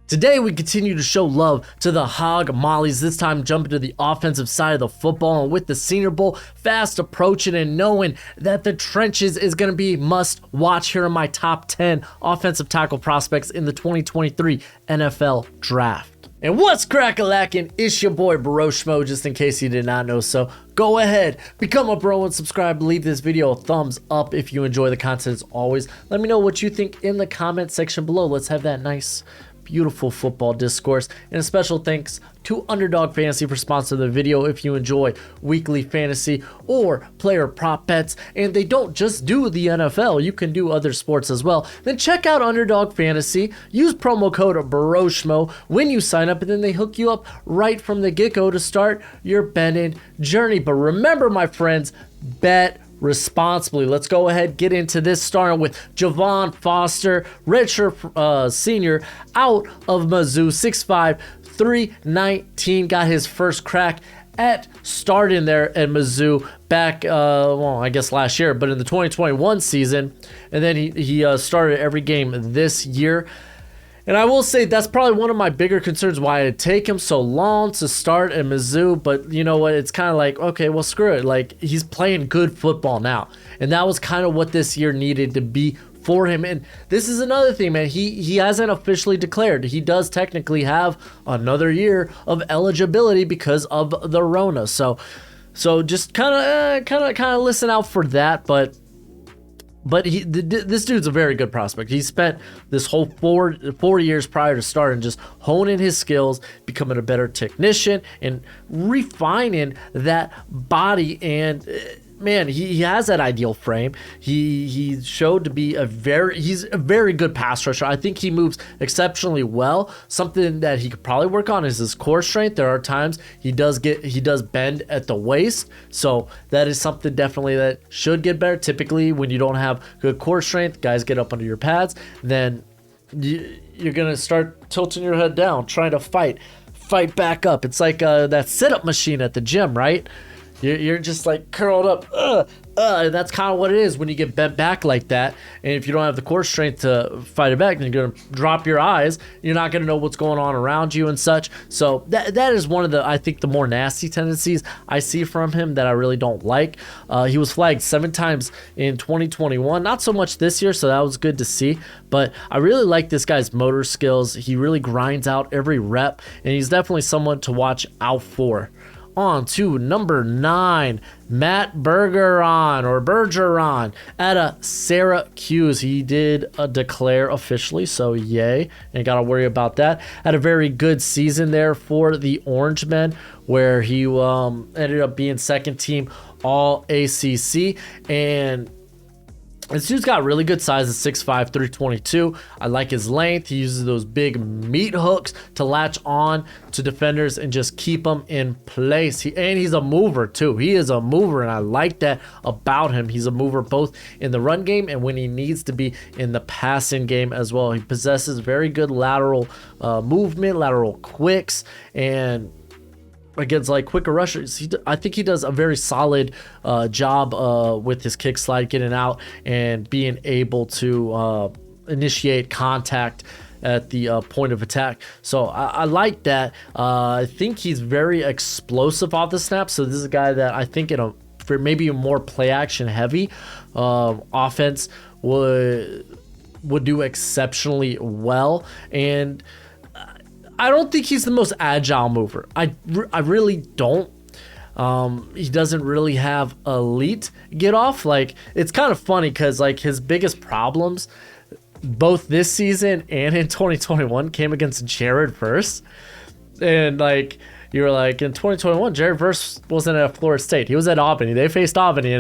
Today, we continue to show love to the Hog Mollies, this time jumping to the offensive side of the football, and with the Senior Bowl fast approaching and knowing that the trenches is going to be must watch, here are my top 10 offensive tackle prospects in the 2023 NFL Draft. And what's crack-a-lackin'? It's your boy Broshmo, just in case you did not know so. Go ahead, become a bro and subscribe. Leave this video a thumbs up if you enjoy the content as always. Let me know what you think in the comment section below. Let's have that nice, beautiful football discourse. And a special thanks to Underdog Fantasy for sponsoring the video. If you enjoy weekly fantasy or player prop bets, and they don't just do the NFL, you can do other sports as well, then check out Underdog Fantasy. Use promo code Broshmo when you sign up, and then they hook you up right from the get-go to start your betting journey. But remember, my friends, bet responsibly. Let's go ahead, get into this, starting with Javon Foster, redshirt senior out of Mizzou, 6'5", 319, got his first crack at starting there at Mizzou back, I guess last year, but in the 2021 season, and then he started every game this year. And I will say that's probably one of my bigger concerns, why it take him so long to start at Mizzou. But you know what? It's kind of like, okay, well, screw it. Like, he's playing good football now. And that was kind of what this year needed to be for him. And this is another thing, man. He hasn't officially declared. He does technically have another year of eligibility because of the Rona. So just kind of listen out for that. But this dude's a very good prospect. He spent this whole four years prior to starting just honing his skills, becoming a better technician, and refining that body. And man, he has that ideal frame. He showed to be he's a very good pass rusher. I think he moves exceptionally well. Something that he could probably work on is his core strength. There are times he does bend at the waist, so that is something definitely that should get better. Typically, when you don't have good core strength, guys get up under your pads, then you're gonna start tilting your head down, trying to fight back up. It's like that sit-up machine at the gym, right? You're just like curled up, and that's kind of what it is when you get bent back like that. And if you don't have the core strength to fight it back, then you're gonna drop your eyes. You're not gonna know what's going on around you and such. So that is one of the, I think, the more nasty tendencies I see from him that I really don't like. He was flagged 7 times in 2021, not so much this year, so that was good to see. But I really like this guy's motor skills. He really grinds out every rep, and he's definitely someone to watch out for. On to number 9, Matt Bergeron out of Syracuse. He did declare officially, so yay. Ain't got to worry about that. Had a very good season there for the Orangemen, where he ended up being second team All ACC. And this dude's got really good size at 6'5", 322. I like his length. He uses those big meat hooks to latch on to defenders and just keep them in place. And he's a mover too. He is a mover, and I like that about him. He's a mover both in the run game and when he needs to be in the passing game as well. He possesses very good lateral movement, lateral quicks, and against like quicker rushers, I think he does a very solid job with his kick slide, getting out and being able to initiate contact at the point of attack. So I like that. I think he's very explosive off the snap. So this is a guy that I think for maybe a more play action heavy offense would do exceptionally well. And I don't think he's the most agile mover. I really don't. He doesn't really have elite get off. Like, it's kind of funny because like his biggest problems both this season and in 2021 came against Jared Verse. And like, you were like, in 2021, Jared Verse wasn't at Florida State. He was at Albany. They faced Albany,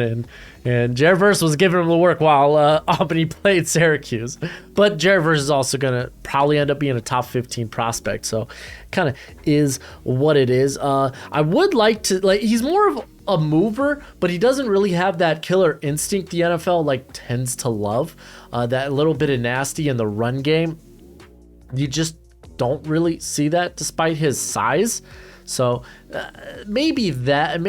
and Jared Verse was giving him the work while Albany played Syracuse. But Jared Verse is also going to probably end up being a top 15 prospect. So kind of is what it is. I would like to, like, he's more of a mover, but he doesn't really have that killer instinct the NFL like tends to love. That little bit of nasty in the run game. You just don't really see that despite his size. So maybe that,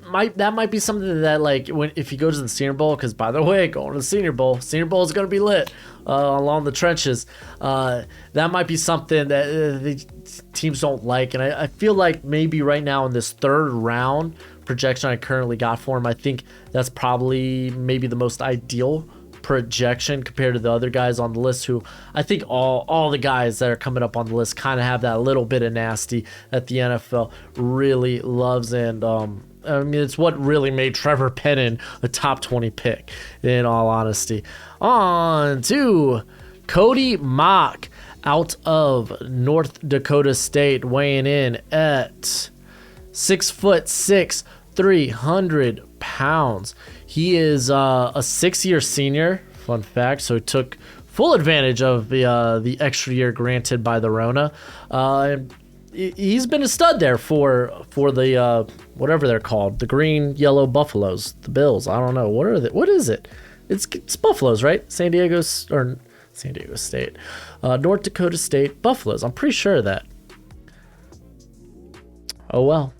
might be something that like if he goes to the Senior Bowl, because by the way, going to the Senior Bowl is going to be lit along the trenches. That might be something that the teams don't like, and I feel like maybe right now in this third round projection I currently got for him, I think that's probably maybe the most ideal projection compared to the other guys on the list, who I think all the guys that are coming up on the list kind of have that little bit of nasty that the NFL really loves. And I mean, it's what really made Trevor Pettin a top 20 pick, in all honesty. On to Cody Mock out of North Dakota State, weighing in at 6'6", 300 pounds. He is a 6-year senior, fun fact, so he took full advantage of the extra year granted by the Rona. He's been a stud there for the whatever they're called, the green yellow Buffaloes, the Bills. I don't know, what are they? What is it? It's Buffaloes, right? San Diego State, North Dakota State Buffaloes. I'm pretty sure of that. Oh well.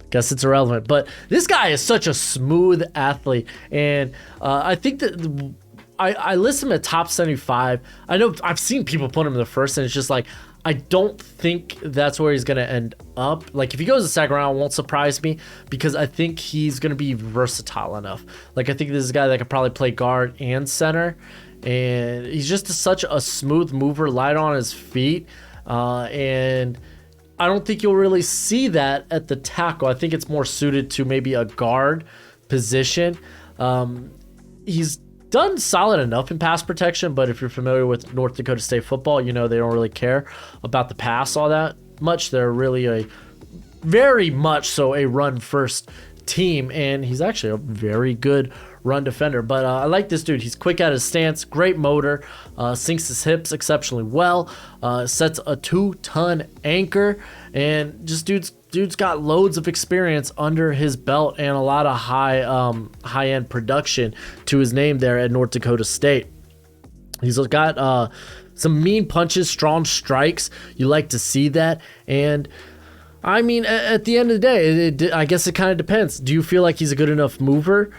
Guess it's irrelevant, but this guy is such a smooth athlete, and I think that I list him at top 75. I know I've seen people put him in the first, and it's just like, I don't think that's where he's going to end up. Like, if he goes to the second round, it won't surprise me, because I think he's going to be versatile enough. Like, I think this is a guy that could probably play guard and center, and he's just such a smooth mover, light on his feet, and I don't think you'll really see that at the tackle. I think it's more suited to maybe a guard position. He's done solid enough in pass protection, but if you're familiar with North Dakota State football, you know they don't really care about the pass all that much. They're really very much so a run-first team, and he's actually a very good run defender. But I like this dude. He's quick at his stance, great motor, sinks his hips exceptionally well, sets a 2-ton anchor, and just dude's got loads of experience under his belt and a lot of high-end production to his name there at North Dakota State. He's got some mean punches, strong strikes. You like to see that. And I mean, at the end of the day, I guess it kind of depends. Do you feel like he's a good enough mover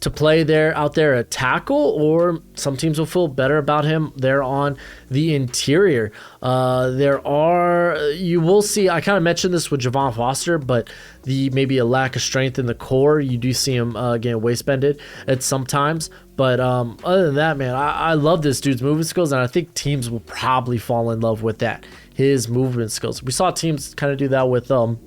to play out there at tackle, or some teams will feel better about him there on the interior? You will see, I kind of mentioned this with Javon Foster, but maybe a lack of strength in the core. You do see him getting waist-bended at sometimes. But other than that, man, I love this dude's movement skills, and I think teams will probably fall in love with that, his movement skills. We saw teams kind of do that with, who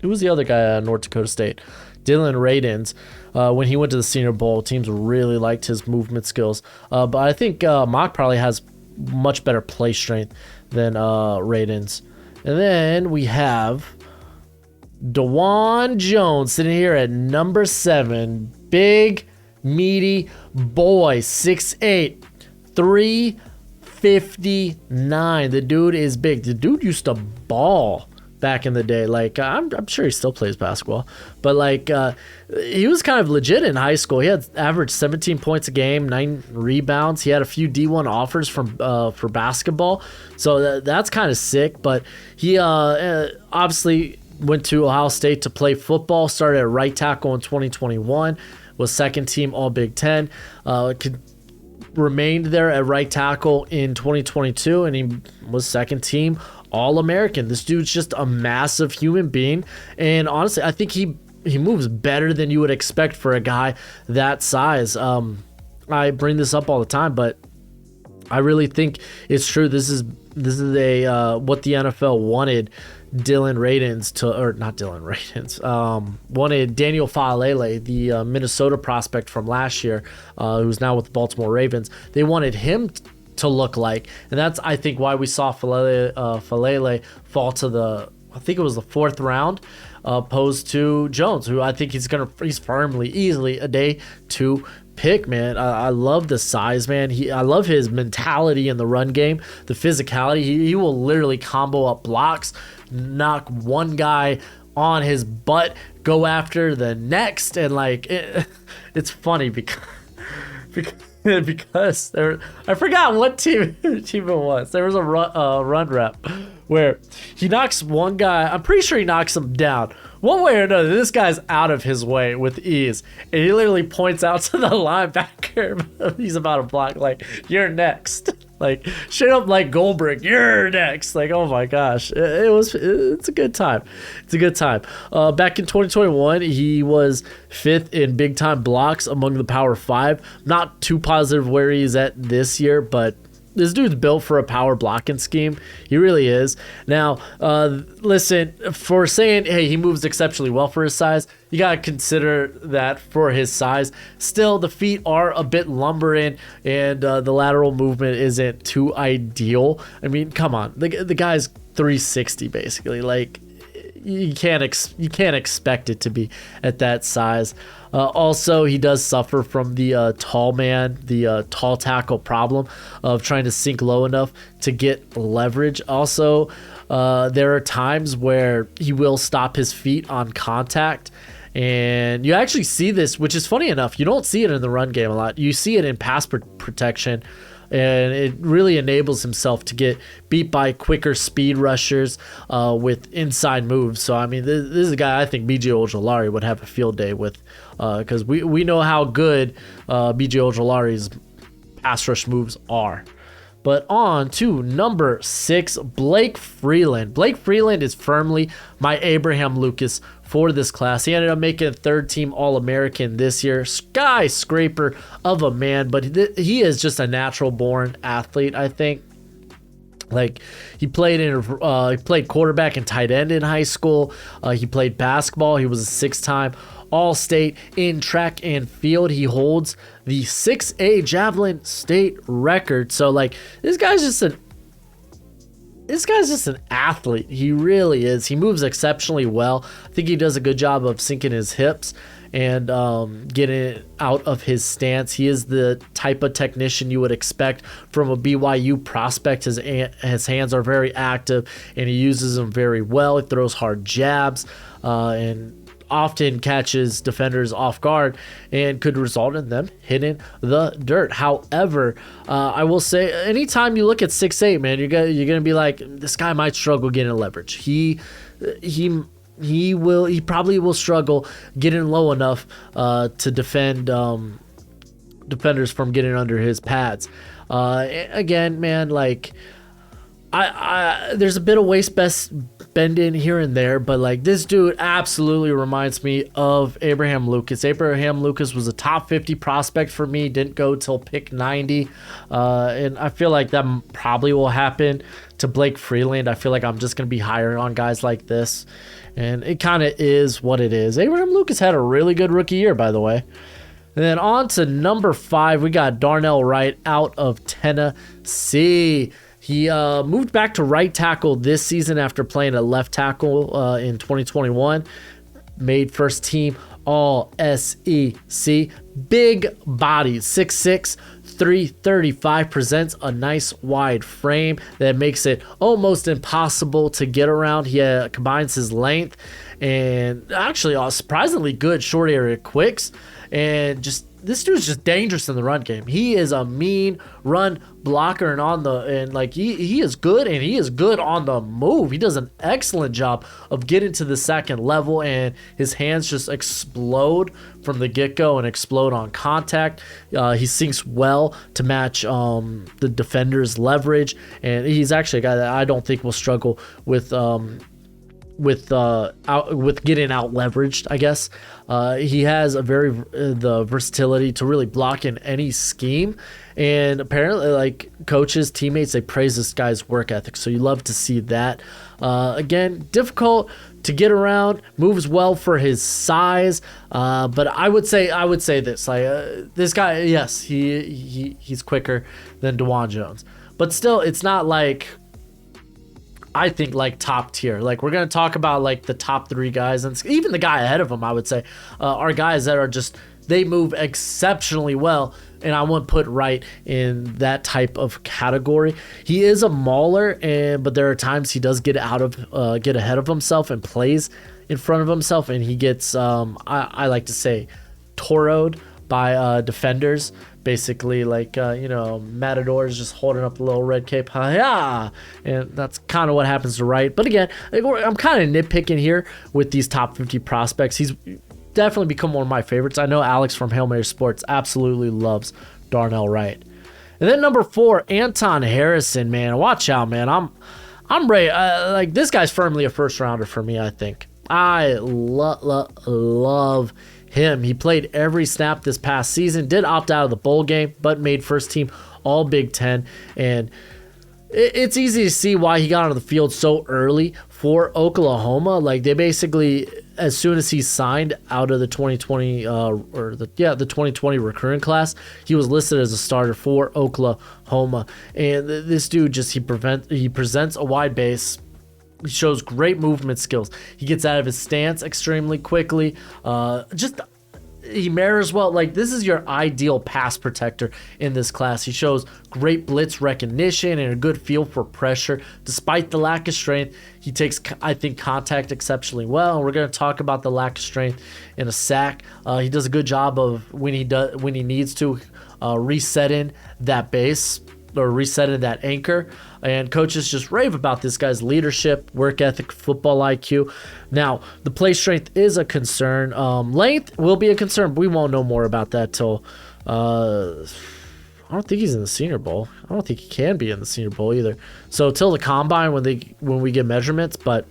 was the other guy at North Dakota State? Dylan Radins. When he went to the Senior Bowl, teams really liked his movement skills. But I think Mock probably has much better play strength than Radins. And then we have DeJuan Jones sitting here at number 7. Big, meaty boy, 6'8", 359. The dude is big. The dude used to ball back in the day. Like, I'm sure he still plays basketball, but like he was kind of legit in high school. He had averaged 17 points a game, 9 rebounds. He had a few D1 offers for basketball, so that's kind of sick. But he obviously went to Ohio State to play football, started at right tackle in 2021, was second team All Big Ten, remained there at right tackle in 2022, and he was second team All-American. This dude's just a massive human being, and honestly, I think he moves better than you would expect for a guy that size. I bring this up all the time, but I really think it's true. This is a what the NFL wanted Dylan Radins to, or not Dylan Radins, wanted Daniel Faalele, the Minnesota prospect from last year, who's now with the Baltimore Ravens. They wanted him to look like, and that's, I think, why we saw Faalele fall to I think it was the 4th round, opposed to Jones, who I think he's firmly, easily a day 2 pick, man. I love the size, man. I love his mentality in the run game, the physicality. He will literally combo up blocks, knock one guy on his butt, go after the next, and like it's funny because I forgot what team it was. There was a run rep where he knocks one guy. I'm pretty sure he knocks him down one way or another, this guy's out of his way with ease. And he literally points out to the linebacker he's about to block, like, you're next. Like, straight up like Goldberg, you're next. Like, oh my gosh. It's a good time. It's a good time. Back in 2021, he was 5th in big time blocks among the Power 5. Not too positive where he's at this year, but this dude's built for a power blocking scheme. He really is. Now, listen, for saying, hey, he moves exceptionally well for his size, you got to consider that for his size. Still, the feet are a bit lumbering, and the lateral movement isn't too ideal. I mean, come on. The guy's 360, basically. Like, you can't expect it to be at that size. Also, he does suffer from the tall tackle problem of trying to sink low enough to get leverage. Also, there are times where he will stop his feet on contact. And you actually see this, which is funny enough. You don't see it in the run game a lot. You see it in pass protection. And it really enables himself to get beat by quicker speed rushers with inside moves. So, I mean, this is a guy I think B.J. Ojulari would have a field day with, because we know how good B.J. Ojulari's pass rush moves are. But on to number 6, Blake Freeland. Blake Freeland is firmly my Abraham Lucas for this class. He ended up making a 3rd-team All-American this year. Skyscraper of a man, but he is just a natural-born athlete, I think. Like, he played quarterback and tight end in high school. He played basketball. He was a 6-time All-State in track and field. He holds the 6A Javelin state record. So, like, this guy's just an athlete. He really is. He moves exceptionally well. I think he does a good job of sinking his hips and getting it out of his stance. He is the type of technician you would expect from a BYU prospect. His hands are very active, and he uses them very well. He throws hard jabs and often catches defenders off guard and could result in them hitting the dirt. However, I will say, anytime you look at 6'8", man, you're gonna be like, this guy might struggle getting leverage. He probably will struggle getting low enough to defend defenders from getting under his pads. Again, man, like, I there's a bit of waist bending here and there, but like, this dude absolutely reminds me of Abraham Lucas. Abraham Lucas was a top 50 prospect for me, didn't go till pick 90, and I feel like that probably will happen to Blake Freeland. I feel like I'm just going to be higher on guys like this, and it kind of is what it is. Abraham Lucas had a really good rookie year, by the way. And then on to number 5, we got Darnell Wright out of Tennessee. He moved back to right tackle this season after playing at left tackle in 2021. Made 1st team All-SEC. Big body, 6'6", 335, presents a nice wide frame that makes it almost impossible to get around. He combines his length and actually surprisingly good short area quicks, and this dude's just dangerous in the run game. He is a mean run blocker, and he is good, and he is good on the move. He does an excellent job of getting to the second level, and his hands just explode from the get-go and explode on contact. He sinks well to match the defender's leverage, and he's actually a guy that I don't think will struggle with getting out leveraged, I guess. He has the versatility to really block in any scheme, and apparently, like, coaches, teammates, they praise this guy's work ethic, so you love to see that. Again, difficult to get around, moves well for his size, but I would say this, like, this guy, yes, he's quicker than DeJuan Jones, but still, it's not like, I think, like, top tier. Like, we're going to talk about, like, the top 3 guys, and even the guy ahead of him, I would say, are guys that are just, they move exceptionally well, and I wouldn't put Wright in that type of category. He is a mauler, but there are times he does get ahead of himself and plays in front of himself, and he gets, I like to say, toroed by defenders basically like Matador is just holding up the little red cape, ha, and that's kind of what happens to Wright. But again, I'm kind of nitpicking here with these top 50 prospects. He's definitely become one of my favorites. I know Alex from Hail Mary Sports absolutely loves Darnell Wright. And then number 4, Anton Harrison, man. Watch out, man. I'm ready. Like, this guy's firmly a first rounder for me, I think. I love him. He played every snap this past season, did opt out of the bowl game, but made first team all Big Ten. And it's easy to see why he got onto the field so early for Oklahoma. Like, they basically, as soon as he signed out of the 2020 the 2020 recruiting class, he was listed as a starter for Oklahoma. And this dude just he presents a wide base. He shows great movement skills. He gets out of his stance extremely quickly. He mirrors well. Like, this is your ideal pass protector in this class. He shows great blitz recognition and a good feel for pressure. Despite the lack of strength, he takes, I think, contact exceptionally well. And we're going to talk about the lack of strength in a sack. He does a good job of when he needs to resetting that base or resetting that anchor. And coaches just rave about this guy's leadership, work ethic, football IQ. Now, the play strength is a concern. Length will be a concern, but we won't know more about that till I don't think he's in the Senior Bowl. I don't think he can be in the Senior Bowl either. So till the combine when we get measurements, but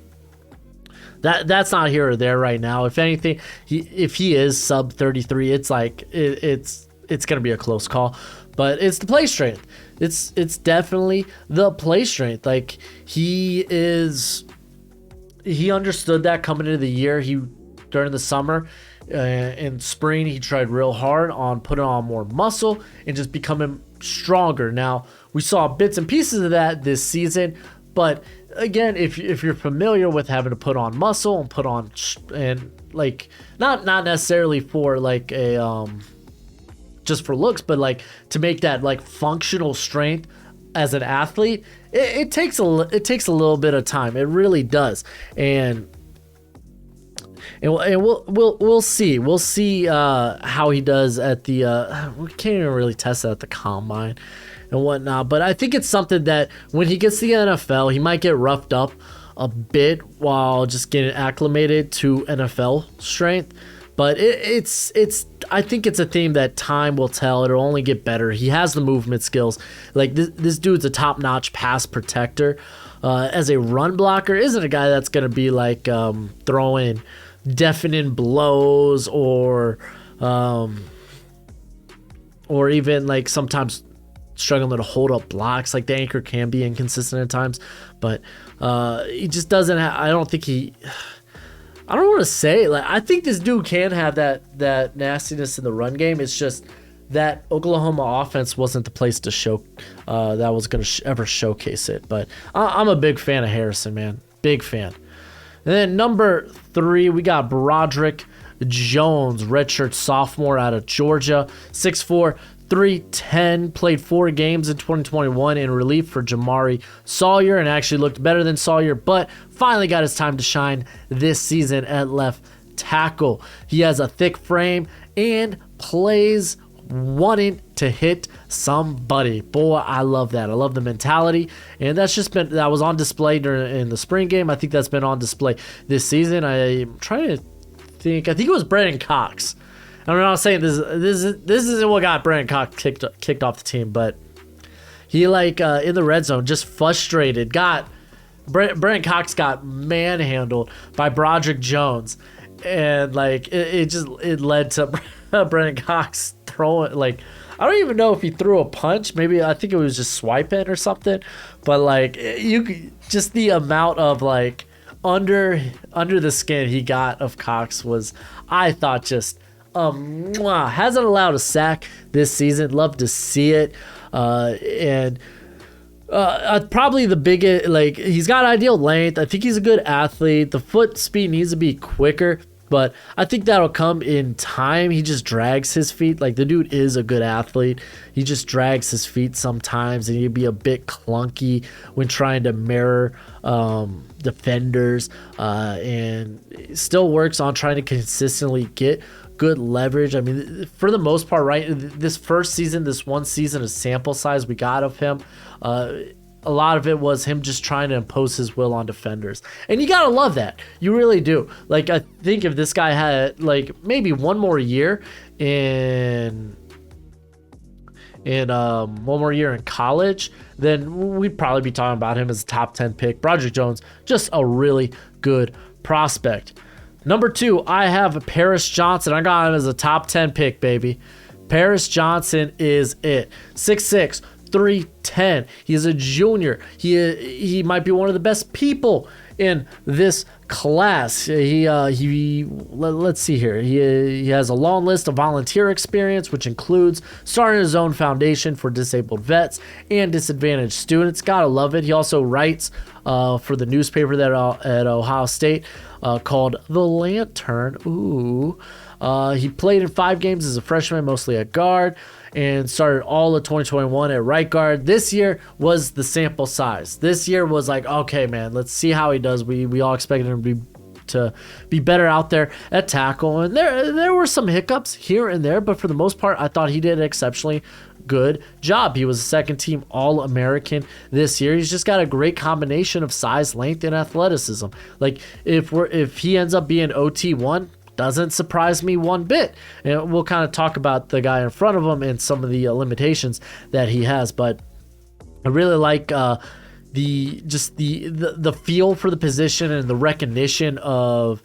that's not here or there right now. If anything, if he is sub 33, it's like it's gonna be a close call. But it's the play strength. It's definitely the play strength. Like, he understood that coming into the year. During the summer and spring, he tried real hard on putting on more muscle and just becoming stronger. Now, we saw bits and pieces of that this season, but again, if you're familiar with having to put on muscle and put on and like not necessarily for like a just for looks, but like to make that like functional strength as an athlete, it takes a little bit of time. It really does, and we'll see how he does at the we can't even really test that at the combine and whatnot. But I think it's something that when he gets to the NFL, he might get roughed up a bit while just getting acclimated to NFL strength. But I think it's a theme that time will tell. It'll only get better. He has the movement skills. Like, this dude's a top-notch pass protector. As a run blocker, isn't a guy that's going to be like throwing deafening blows or even like sometimes struggling to hold up blocks. Like, the anchor can be inconsistent at times, but he just doesn't I don't want to say, like, I think this dude can have that nastiness in the run game. It's just that Oklahoma offense wasn't the place to show that was going to ever showcase it. But I'm a big fan of Harrison, man. Big fan. And then number 3, we got Broderick Jones, redshirt sophomore out of Georgia, 6'4", 310, played 4 games in 2021 in relief for Jamari Sawyer and actually looked better than Sawyer, but finally got his time to shine this season at left tackle. He has a thick frame and plays wanting to hit somebody. Boy, I love that. I love the mentality, and that was on display in the spring game. I think that's been on display this season. I'm trying to think. I think it was Brandon Cox. I'm not saying this isn't what got Brandon Cox kicked off the team, but he in the red zone just frustrated. Brandon Cox got manhandled by Broderick Jones, and like it led to Brandon Cox throwing, like, I don't even know if he threw a punch. Maybe I think it was just swiping or something, but like just the amount of like under the skin he got of Cox was, I thought, just hasn't allowed a sack this season. Love to see it. And probably the biggest, like, he's got ideal length. I think he's a good athlete. The foot speed needs to be quicker, but I think that'll come in time. He just drags his feet. Like, the dude is a good athlete. He just drags his feet sometimes, and he'd be a bit clunky when trying to mirror defenders, and still works on trying to consistently get good leverage. I mean, for the most part, right, this first season, this one season of sample size we got of him, a lot of it was him just trying to impose his will on defenders. And you got to love that. You really do. Like, I think if this guy had, like, maybe one more year in college, then we'd probably be talking about him as a top 10 pick. Broderick Jones, just a really good prospect. Number 2, I have Paris Johnson. I got him as a top 10 pick, baby. Paris Johnson is it. 6'6", 310. He's a junior. He might be one of the best people in this class. Let's see here. He has a long list of volunteer experience, which includes starting his own foundation for disabled vets and disadvantaged students. Gotta love it. He also writes for the newspaper that at Ohio State called The Lantern. Ooh. He played in 5 games as a freshman, mostly at guard, and started all of 2021 at right guard. This year was the sample size. This year was like, okay, man, let's see how he does. We all expected him to be better out there at tackle, and there were some hiccups here and there, but for the most part, I thought he did an exceptionally good job. He was a second-team All-American this year. He's just got a great combination of size, length, and athleticism. Like, if he ends up being OT1, doesn't surprise me one bit. And we'll kind of talk about the guy in front of him and some of the limitations that he has, but I really like the feel for the position and the recognition of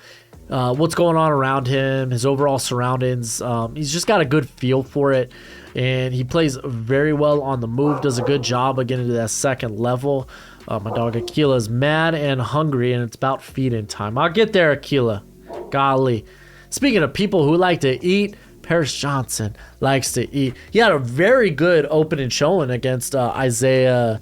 what's going on around him, his overall surroundings. He's just got a good feel for it, and he plays very well on the move, does a good job of getting to that second level. My dog Aquila is mad and hungry, and it's about feeding time. I'll get there, Aquila. Golly. Speaking of people who like to eat, Paris Johnson likes to eat. He had a very good opening showing against Isaiah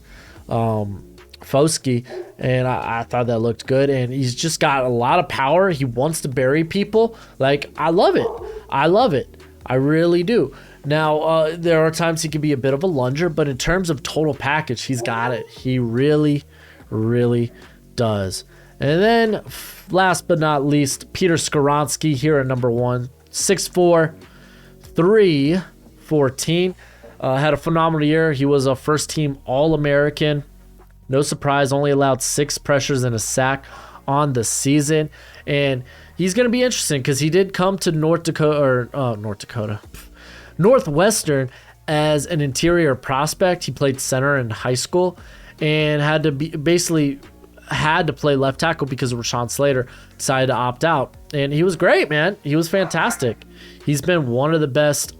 Foskey, and I thought that looked good. And he's just got a lot of power. He wants to bury people. Like, I love it. I love it. I really do. Now, there are times he can be a bit of a lunger, but in terms of total package, he's got it. He really, really does. And then, last but not least, Peter Skarronsky here at number 1. 6'4", 314. Had a phenomenal year. He was a first-team All-American. No surprise, only allowed 6 pressures and a sack on the season. And he's going to be interesting because he did come to Northwestern as an interior prospect. He played center in high school and had to play left tackle because Rashawn Slater decided to opt out. And he was great, man. He was fantastic. He's been one of the best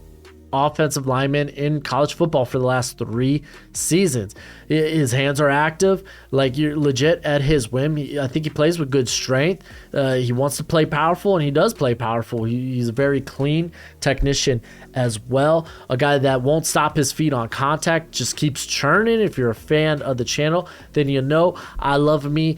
offensive linemen in college football for the last 3 seasons. His hands are active, like you're legit at his whim. I think he plays with good strength. He wants to play powerful, and he does play powerful. He's a very clean technician as well. A guy that won't stop his feet on contact, just keeps churning. If you're a fan of the channel, then you know I love me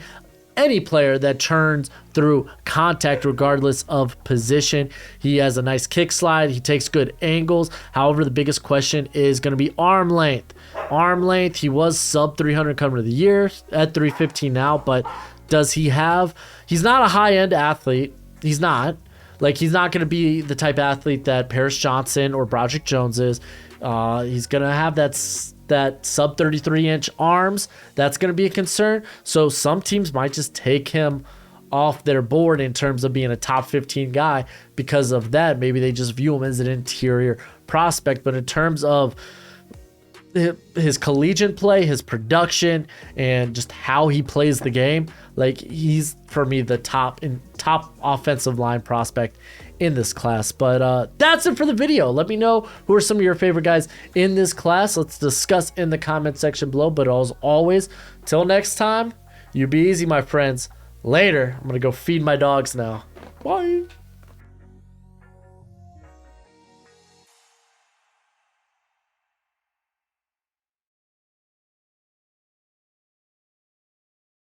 any player that churns through contact regardless of position. He has a nice kick slide. He takes good angles. However, the biggest question is going to be arm length. Arm length, he was sub 300 coming to the year, at 315 now, but does he have... He's not a high-end athlete. He's not. Like, he's not going to be the type of athlete that Paris Johnson or Broderick Jones is. He's going to have that sub 33-inch arms. That's going to be a concern. So some teams might just take him off their board in terms of being a top 15 guy because of that. Maybe they just view him as an interior prospect. But in terms of his collegiate play, his production, and just how he plays the game, like, he's, for me, the top offensive line prospect in this class. But that's it for the video. Let me know who are some of your favorite guys in this class. Let's discuss in the comment section below. But as always, till next time, you be easy, my friends. Later. I'm gonna go feed my dogs now. Bye.